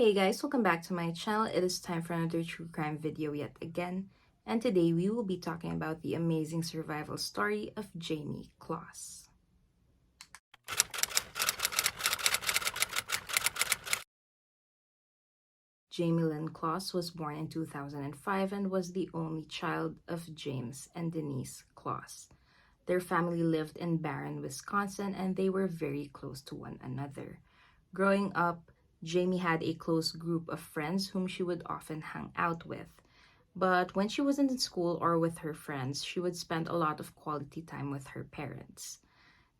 Hey guys, welcome back to my channel. It is time for another true crime video yet again. And today we will be talking about the amazing survival story of Jayme Closs. Jayme Lynn Closs was born in 2005 and was the only child of James and Denise Closs. Their family lived in Barron, Wisconsin, and they were very close to one another. Growing up, Jayme had a close group of friends whom she would often hang out with. But when she wasn't in school or with her friends, she would spend a lot of quality time with her parents.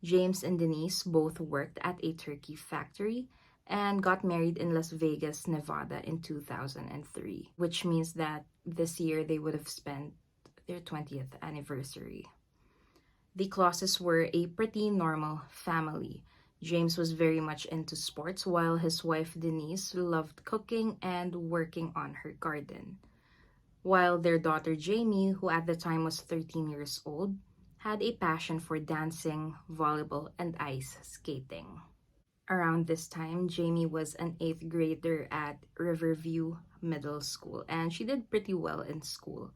James and Denise both worked at a turkey factory and got married in Las Vegas, Nevada in 2003, which means that this year they would have spent their 20th anniversary. The Closses were a pretty normal family. James was very much into sports, while his wife Denise loved cooking and working on her garden. While their daughter Jayme, who at the time was 13 years old, had a passion for dancing, volleyball, and ice skating. Around this time, Jayme was an 8th grader at Riverview Middle School, and she did pretty well in school.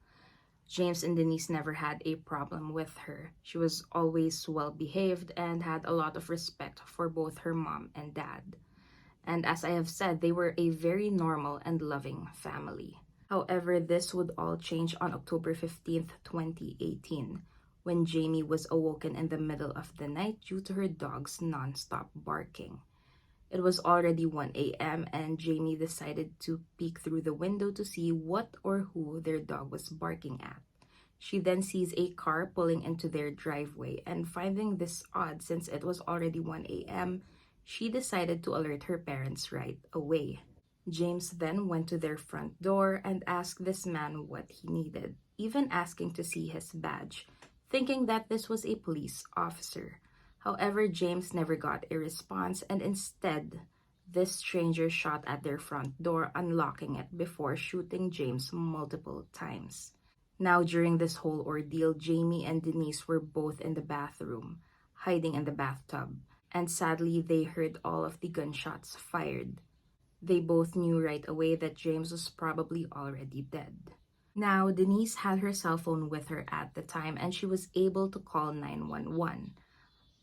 James and Denise never had a problem with her. She was always well behaved and had a lot of respect for both her mom and dad. And as I have said, they were a very normal and loving family. However, this would all change on October 15th, 2018, when Jayme was awoken in the middle of the night due to her dog's non-stop barking. It was already 1 a.m. and Jayme decided to peek through the window to see what or who their dog was barking at. She then sees a car pulling into their driveway, and finding this odd since it was already 1 a.m., she decided to alert her parents right away. James then went to their front door and asked this man what he needed, even asking to see his badge, thinking that this was a police officer. However, James never got a response, and instead, this stranger shot at their front door, unlocking it before shooting James multiple times. Now, during this whole ordeal, Jayme and Denise were both in the bathroom, hiding in the bathtub, and sadly, they heard all of the gunshots fired. They both knew right away that James was probably already dead. Now, Denise had her cell phone with her at the time, and she was able to call 911.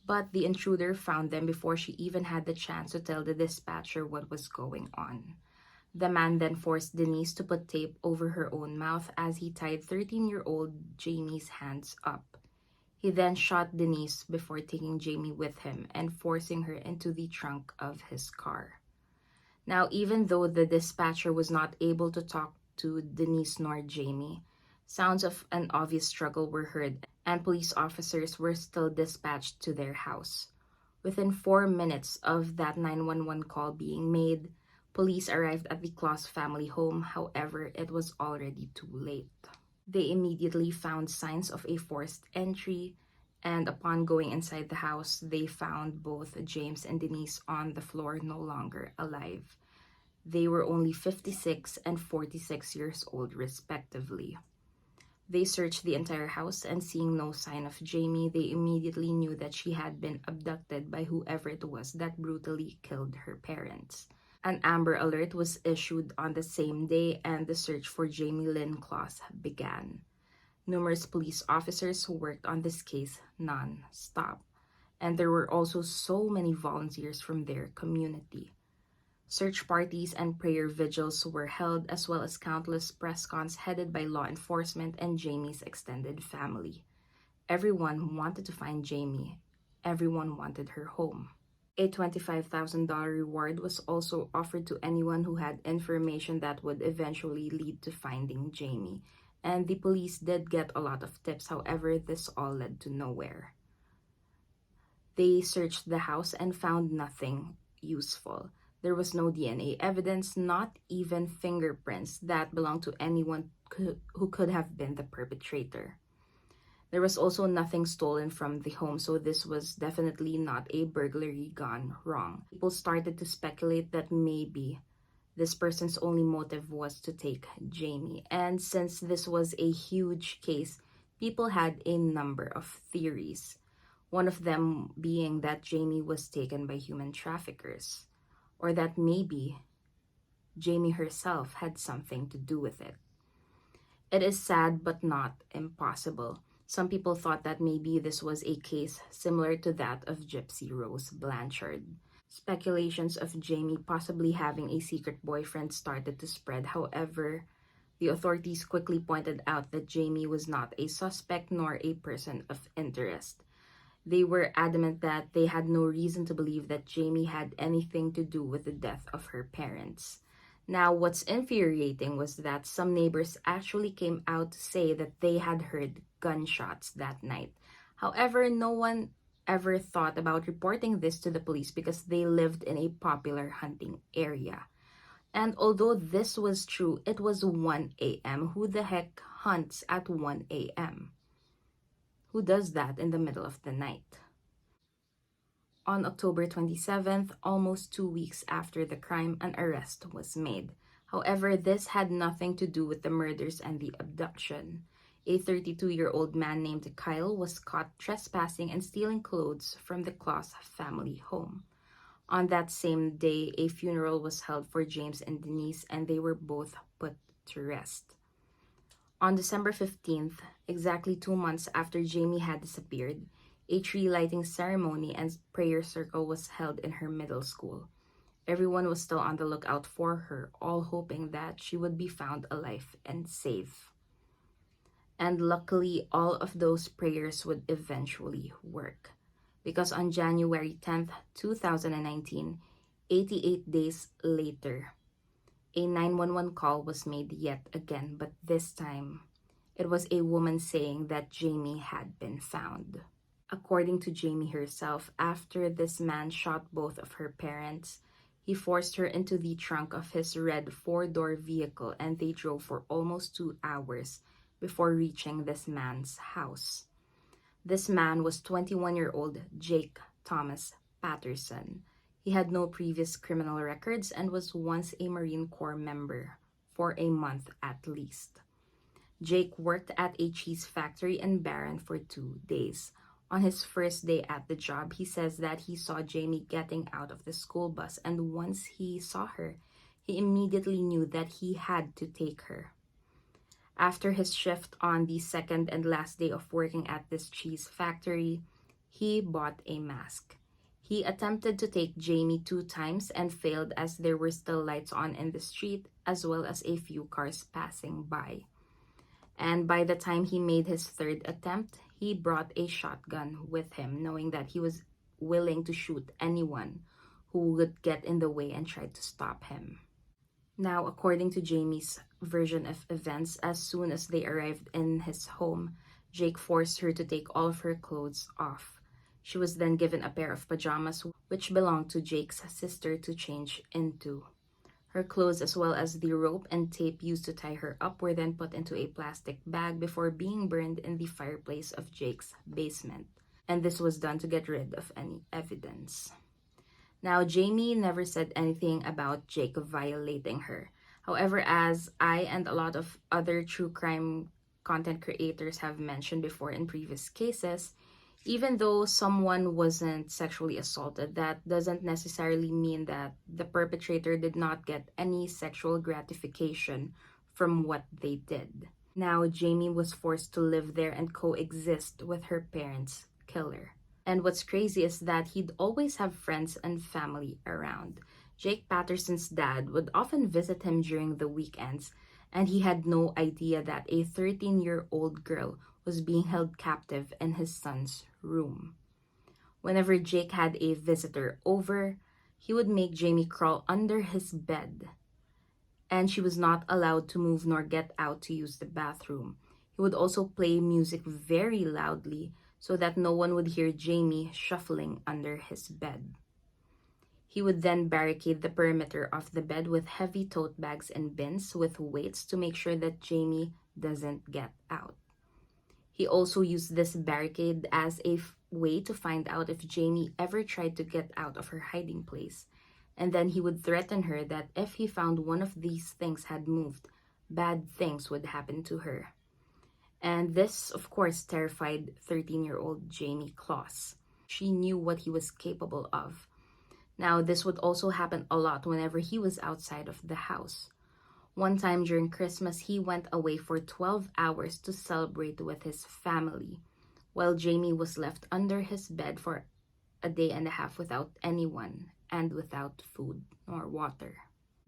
But the intruder found them before she even had the chance to tell the dispatcher what was going on. The man then forced Denise to put tape over her own mouth as he tied 13-year-old Jayme's hands up. He then shot Denise before taking Jayme with him and forcing her into the trunk of his car. Now, even though the dispatcher was not able to talk to Denise nor Jayme, sounds of an obvious struggle were heard, and police officers were still dispatched to their house. Within 4 minutes of that 911 call being made, police arrived at the Closs family home. However, it was already too late. They immediately found signs of a forced entry, and upon going inside the house, they found both James and Denise on the floor, no longer alive. They were only 56 and 46 years old, respectively. They searched the entire house, and seeing no sign of Jayme, they immediately knew that she had been abducted by whoever it was that brutally killed her parents. An Amber Alert was issued on the same day, and the search for Jayme Lynn Closs began. Numerous police officers worked on this case non-stop, and there were also so many volunteers from their community. Search parties and prayer vigils were held, as well as countless press cons headed by law enforcement and Jayme's extended family. Everyone wanted to find Jayme. Everyone wanted her home. A $25,000 reward was also offered to anyone who had information that would eventually lead to finding Jayme. And the police did get a lot of tips, however, this all led to nowhere. They searched the house and found nothing useful. There was no DNA evidence, not even fingerprints that belonged to anyone who could have been the perpetrator. There was also nothing stolen from the home, so this was definitely not a burglary gone wrong. People started to speculate that maybe this person's only motive was to take Jayme. And since this was a huge case, people had a number of theories. One of them being that Jayme was taken by human traffickers, or that maybe Jayme herself had something to do with it. It is sad but not impossible. Some people thought that maybe this was a case similar to that of Gypsy Rose Blanchard. Speculations of Jayme possibly having a secret boyfriend started to spread. However, the authorities quickly pointed out that Jayme was not a suspect nor a person of interest. They were adamant that they had no reason to believe that Jayme had anything to do with the death of her parents. Now, what's infuriating was that some neighbors actually came out to say that they had heard gunshots that night. However, no one ever thought about reporting this to the police because they lived in a popular hunting area. And although this was true, it was 1 a.m. Who the heck hunts at 1 a.m.? Who does that in the middle of the night? On October 27th, almost 2 weeks after the crime, an arrest was made. However, this had nothing to do with the murders and the abduction. A 32-year-old man named Kyle was caught trespassing and stealing clothes from the Claus family home. On that same day, a funeral was held for James and Denise, and they were both put to rest. On December 15th, exactly 2 months after Jayme had disappeared, a tree lighting ceremony and prayer circle was held in her middle school. Everyone was still on the lookout for her, all hoping that she would be found alive and safe. And luckily, all of those prayers would eventually work. Because on January 10th, 2019, 88 days later, a 911 call was made yet again, but this time, it was a woman saying that Jayme had been found. According to Jayme herself, after this man shot both of her parents, he forced her into the trunk of his red 4-door vehicle and they drove for almost 2 hours before reaching this man's house. This man was 21-year-old Jake Thomas Patterson. He had no previous criminal records and was once a Marine Corps member for a month at least. Jake worked at a cheese factory in Barron for 2 days. On his first day at the job, he says that he saw Jayme getting out of the school bus, and once he saw her, he immediately knew that he had to take her. After his shift on the second and last day of working at this cheese factory, he bought a mask. He attempted to take Jayme 2 times and failed as there were still lights on in the street as well as a few cars passing by. And by the time he made his third attempt, he brought a shotgun with him, knowing that he was willing to shoot anyone who would get in the way and try to stop him. Now, according to Jayme's version of events, as soon as they arrived in his home, Jake forced her to take all of her clothes off. She was then given a pair of pajamas which belonged to Jake's sister to change into. Her clothes as well as the rope and tape used to tie her up were then put into a plastic bag before being burned in the fireplace of Jake's basement. And this was done to get rid of any evidence. Now, Jayme never said anything about Jake violating her. However, as I and a lot of other true crime content creators have mentioned before in previous cases, even though someone wasn't sexually assaulted, that doesn't necessarily mean that the perpetrator did not get any sexual gratification from what they did. Now, Jayme was forced to live there and coexist with her parents' killer. And what's crazy is that he'd always have friends and family around. Jake Patterson's dad would often visit him during the weekends, and he had no idea that a 13-year-old girl was being held captive in his son's room. Whenever Jake had a visitor over, he would make Jayme crawl under his bed, and she was not allowed to move nor get out to use the bathroom. He would also play music very loudly so that no one would hear Jayme shuffling under his bed. He would then barricade the perimeter of the bed with heavy tote bags and bins with weights to make sure that Jayme doesn't get out. He also used this barricade as a way to find out if Jayme ever tried to get out of her hiding place. And then he would threaten her that if he found one of these things had moved, bad things would happen to her. And this, of course, terrified 13-year-old Jayme Claus. She knew what he was capable of. Now, this would also happen a lot whenever he was outside of the house. One time during Christmas, he went away for 12 hours to celebrate with his family, while Jayme was left under his bed for a day and a half without anyone and without food or water.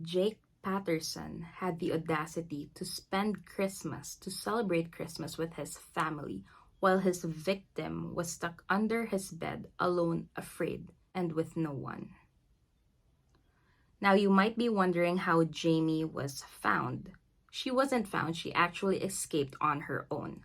Jake Patterson had the audacity to celebrate Christmas with his family, while his victim was stuck under his bed, alone, afraid, and with no one. Now, you might be wondering how Jayme was found. She wasn't found, she actually escaped on her own.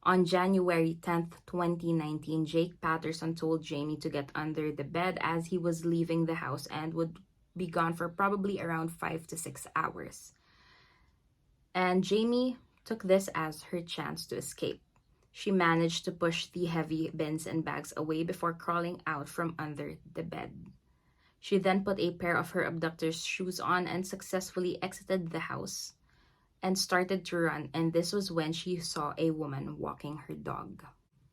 On January 10th, 2019, Jake Patterson told Jayme to get under the bed as he was leaving the house and would be gone for probably around 5 to 6 hours. And Jayme took this as her chance to escape. She managed to push the heavy bins and bags away before crawling out from under the bed. She then put a pair of her abductor's shoes on and successfully exited the house and started to run, and this was when she saw a woman walking her dog.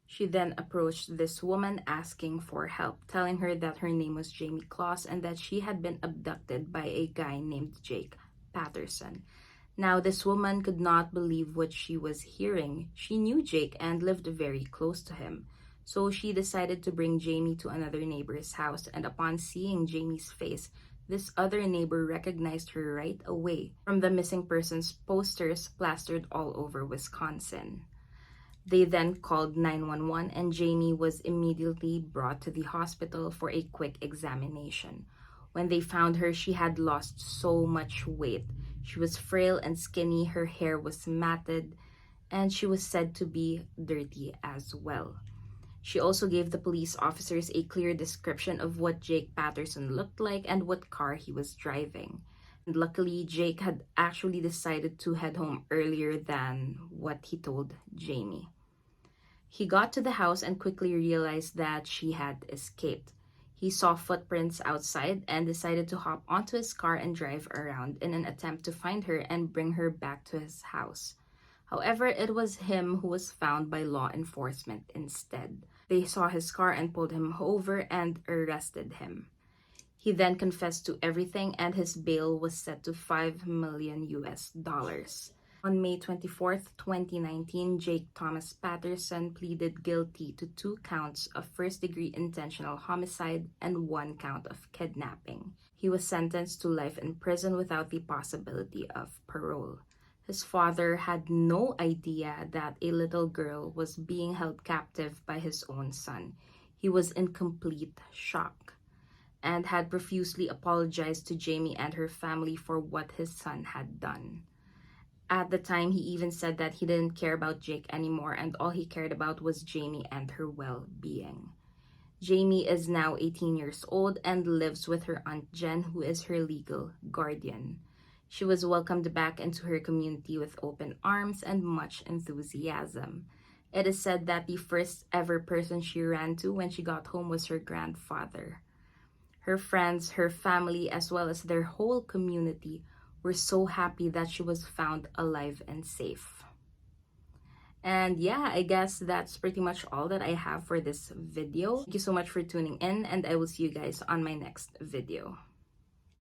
She then approached this woman asking for help, telling her that her name was Jayme Claus and that she had been abducted by a guy named Jake Patterson. Now, this woman could not believe what she was hearing. She knew Jake and lived very close to him. So she decided to bring Jayme to another neighbor's house, and upon seeing Jayme's face, this other neighbor recognized her right away from the missing persons posters plastered all over Wisconsin. They then called 911 and Jayme was immediately brought to the hospital for a quick examination. When they found her, she had lost so much weight. She was frail and skinny, her hair was matted, and she was said to be dirty as well. She also gave the police officers a clear description of what Jake Patterson looked like and what car he was driving. And luckily, Jake had actually decided to head home earlier than what he told Jayme. He got to the house and quickly realized that she had escaped. He saw footprints outside and decided to hop onto his car and drive around in an attempt to find her and bring her back to his house. However, it was him who was found by law enforcement instead. They saw his car and pulled him over and arrested him. He then confessed to everything and his bail was set to $5 million US. On May 24th, 2019, Jake Thomas Patterson pleaded guilty to 2 counts of first-degree intentional homicide and 1 count of kidnapping. He was sentenced to life in prison without the possibility of parole. His father had no idea that a little girl was being held captive by his own son. He was in complete shock and had profusely apologized to Jayme and her family for what his son had done. At the time, he even said that he didn't care about Jake anymore and all he cared about was Jayme and her well-being. Jayme is now 18 years old and lives with her Aunt Jen, who is her legal guardian. She was welcomed back into her community with open arms and much enthusiasm. It is said that the first ever person she ran to when she got home was her grandfather. Her friends, her family, as well as their whole community were so happy that she was found alive and safe. And yeah, I guess that's pretty much all that I have for this video. Thank you so much for tuning in, and I will see you guys on my next video.